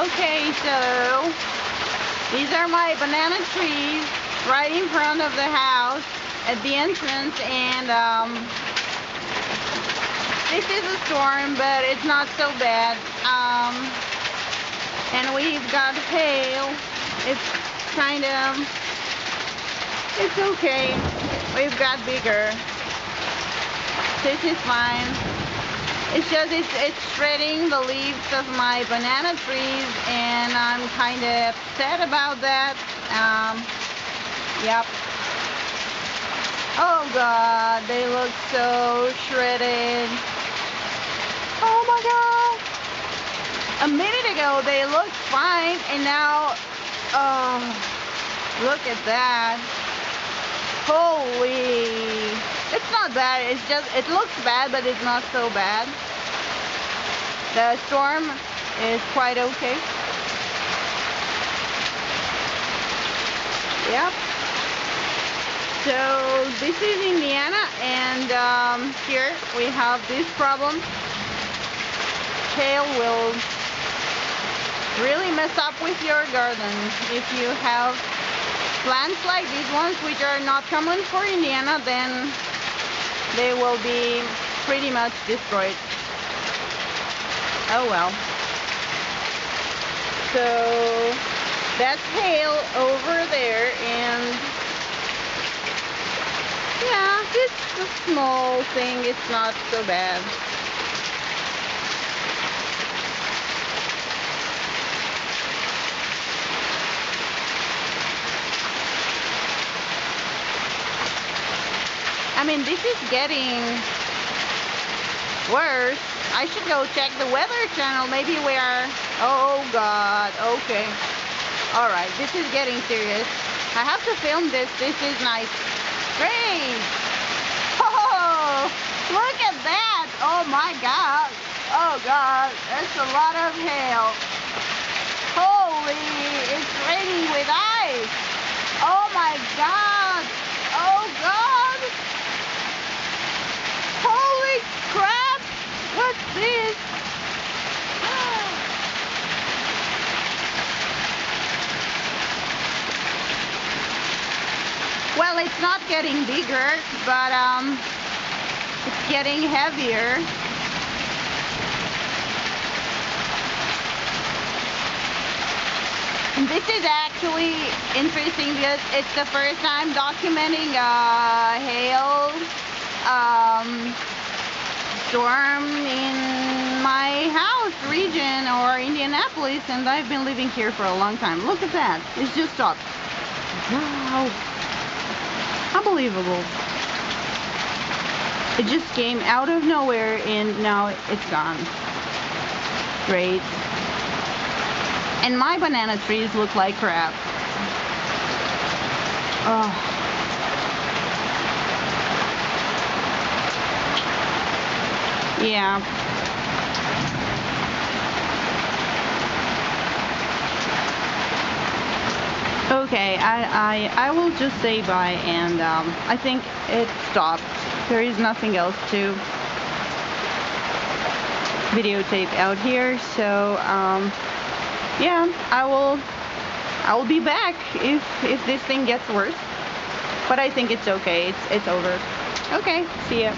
Okay, so these are my banana trees right in front of the house at the entrance, and this is a storm, but it's not so bad. And we've got hail. It's kind of, it's okay. We've got bigger. This is fine. It's just it's shredding the leaves of my banana trees, and I'm kind of upset about that. Yep. Oh God, they look so shredded. Oh my God. A minute ago they looked fine, and now, look at that. Holy. It's not bad, it's just, it looks bad, but it's not so bad. The storm is quite okay. Yep. So this is Indiana, and here we have this problem. Hail will really mess up with your garden if you have plants like these ones, which are not common for Indiana. Then they will be pretty much destroyed. Oh well. So that's hail over there, and yeah, it's a small thing, it's not so bad. I mean, this is getting worse. I should go check the weather channel. Maybe we are... Oh God, okay. Alright, this is getting serious. I have to film this. This is nice. Great! Oh, look at that! Oh my God! Oh God, that's a lot of hail. Holy, it's raining with ice! Oh my God! Oh God! Holy crap! What's this? Well, it's not getting bigger, but it's getting heavier. And this is actually interesting because it's the first time documenting a hail storm in my house region, or Indianapolis, and I've been living here for a long time. Look at that. It's just stopped. Wow. Unbelievable. It just came out of nowhere and now it's gone. Great. And my banana trees look like crap. Oh. Yeah. Okay, I will just say bye, and I think it stopped. There is nothing else to videotape out here, so yeah, I will be back if this thing gets worse. But I think it's okay. It's over. Okay, see ya.